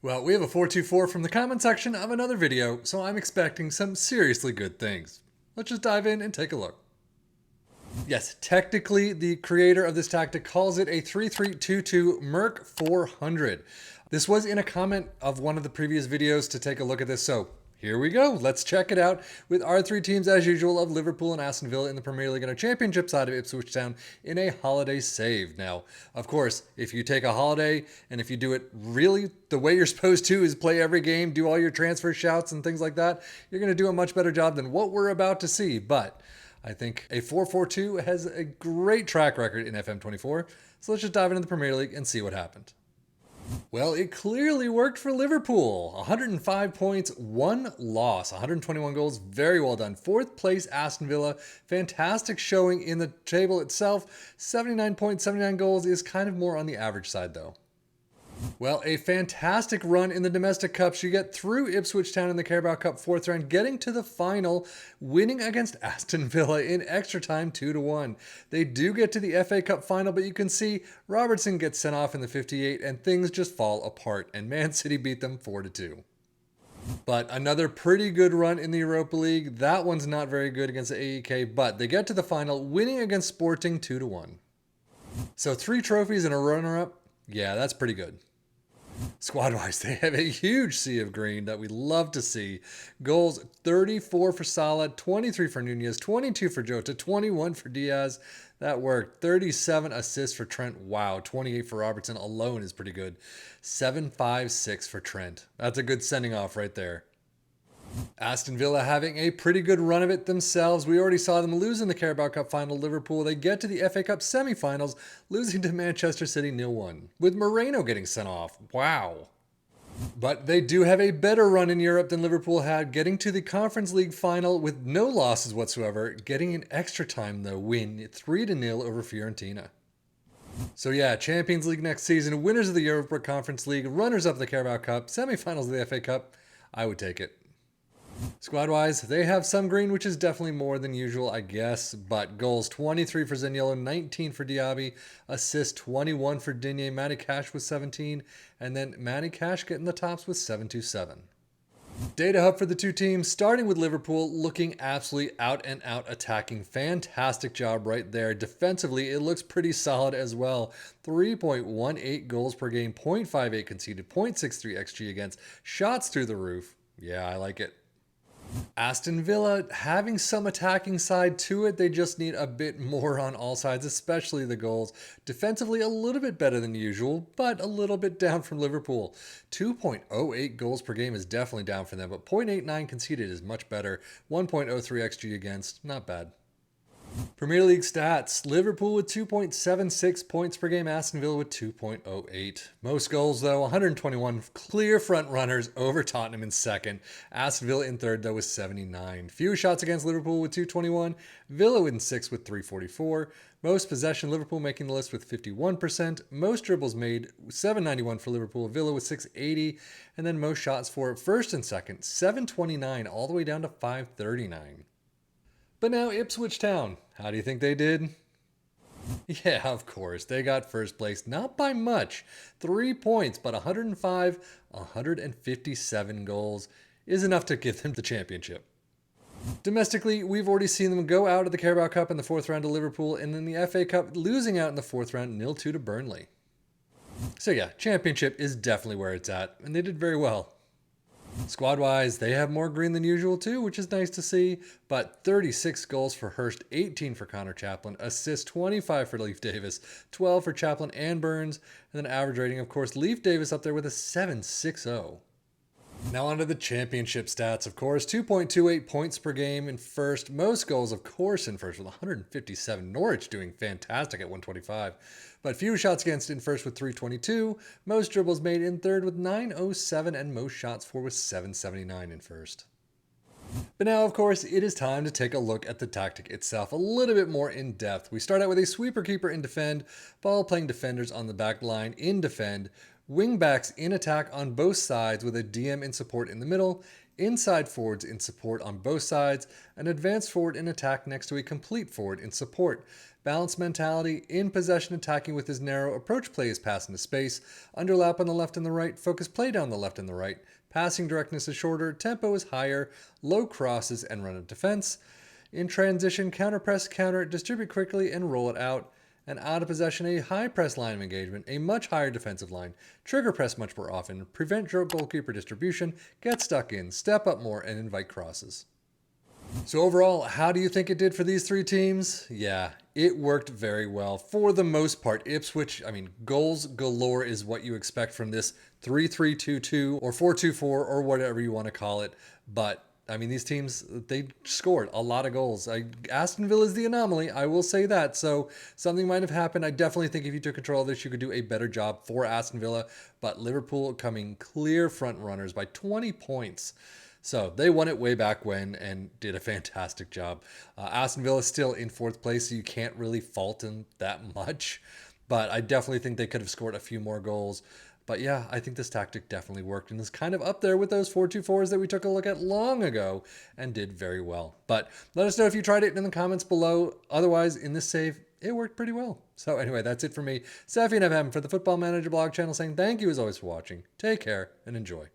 Well, we have a 424 from the comment section of another video, so I'm expecting some seriously good things. Let's just dive in and take a look. Yes, technically, the creator of this tactic calls it a 3322 MERC400. This was in a comment of one of the previous videos to take a look at this, so here we go. Let's check it out with our three teams as usual of Liverpool and Aston Villa in the Premier League and a championship side of Ipswich Town in a holiday save. Now, of course, if you take a holiday and if you do it really the way you're supposed to is play every game, do all your transfer shouts and things like that, you're going to do a much better job than what we're about to see. But I think a 442 has a great track record in FM24. So let's just dive into the Premier League and see what happened. Well, it clearly worked for Liverpool. 105 points, one loss, 121 goals, very well done. Fourth place, Aston Villa. Fantastic showing in the table itself. 79 points, 79 goals is kind of more on the average side though. Well, a fantastic run in the domestic cups. You get through Ipswich Town in the Carabao Cup fourth round, getting to the final, winning against Aston Villa in extra time 2-1. They do get to the FA Cup final, but you can see Robertson gets sent off in the 58 and things just fall apart, and Man City beat them 4-2. But another pretty good run in the Europa League. That one's not very good against the AEK, but they get to the final, winning against Sporting 2-1. So 3 trophies and a runner-up. Yeah, that's pretty good. Squad-wise, they have a huge sea of green that we love to see. Goals 34 for Salah, 23 for Nunez, 22 for Jota, 21 for Diaz. That worked. 37 assists for Trent. Wow, 28 for Robertson alone is pretty good. 7-5-6 for Trent. That's a good sending off right there. Aston Villa having a pretty good run of it themselves. We already saw them lose in the Carabao Cup final to Liverpool. They get to the FA Cup semi-finals, losing to Manchester City 0-1, with Moreno getting sent off. Wow. But they do have a better run in Europe than Liverpool had, getting to the Conference League final with no losses whatsoever, getting an extra time though win 3-0 over Fiorentina. So yeah, Champions League next season, winners of the Europa Conference League, runners-up of the Carabao Cup, semi-finals of the FA Cup. I would take it. Squad-wise, they have some green, which is definitely more than usual, I guess. But goals 23 for Zaniolo, 19 for Diaby, assist 21 for Digne, Matty Cash with 17, and then Matty Cash getting the tops with 727. Data hub for the two teams, starting with Liverpool, looking absolutely out and out attacking. Fantastic job right there. Defensively, it looks pretty solid as well. 3.18 goals per game, 0.58 conceded, 0.63 XG against, shots through the roof. Yeah, I like it. Aston Villa having some attacking side to it. They just need a bit more on all sides, especially the goals. Defensively, a little bit better than usual, but a little bit down from Liverpool. 2.08 goals per game is definitely down for them, but 0.89 conceded is much better. 1.03 XG against, not bad. Premier League stats, Liverpool with 2.76 points per game, Aston Villa with 2.08. Most goals though, 121, clear front runners over Tottenham in second. Aston Villa in third though with 79. Few shots against Liverpool with 221, Villa in sixth with 344. Most possession, Liverpool making the list with 51%. Most dribbles made, 791 for Liverpool, Villa with 680. And then most shots for first and second, 729 all the way down to 539. But now Ipswich Town, how do you think they did? Yeah, of course, they got first place, not by much. 3 points, but 157 goals is enough to give them the championship. Domestically, we've already seen them go out of the Carabao Cup in the fourth round to Liverpool, and in the FA Cup, losing out in the fourth round 0-2 to Burnley. So yeah, championship is definitely where it's at, and they did very well. Squad-wise, they have more green than usual too, which is nice to see, but 36 goals for Hurst, 18 for Connor Chaplin, assists 25 for Leif Davis, 12 for Chaplin and Burns, and then average rating, of course, Leif Davis up there with a 7.60. Now onto the championship stats, of course. 2.28 points per game in first. Most goals, of course, in first with 157. Norwich doing fantastic at 125. But few shots against in first with 322. Most dribbles made in third with 907. And most shots for with 779 in first. But now, of course, it is time to take a look at the tactic itself a little bit more in depth. We start out with a sweeper keeper in defend, ball playing defenders on the back line in defend, wingbacks in attack on both sides with a DM in support in the middle, inside forwards in support on both sides, an advanced forward in attack next to a complete forward in support. Balanced mentality, in possession attacking with his narrow approach play is pass into space, underlap on the left and the right, focus play down the left and the right, passing directness is shorter, tempo is higher, low crosses and run of defense. In transition, counter press, counter, distribute quickly and roll it out. And out of possession, a high press line of engagement, a much higher defensive line, trigger press much more often, prevent goalkeeper distribution, get stuck in, step up more, and invite crosses. So overall, how do you think it did for these three teams? Yeah, it worked very well. For the most part, Ipswich, goals galore is what you expect from this 3-3-2-2 or 4-2-4 or whatever you want to call it. But these teams, they scored a lot of goals. Aston Villa is the anomaly, I will say that. So something might have happened. I definitely think if you took control of this, you could do a better job for Aston Villa. But Liverpool coming clear front runners by 20 points. So they won it way back when and did a fantastic job. Aston Villa is still in fourth place, so you can't really fault them that much. But I definitely think they could have scored a few more goals. But yeah, I think this tactic definitely worked and is kind of up there with those 4-2-4s that we took a look at long ago and did very well. But let us know if you tried it in the comments below. Otherwise, in this save, it worked pretty well. So anyway, that's it for me, Safi and FM for the Football Manager blog channel, saying thank you as always for watching. Take care and enjoy.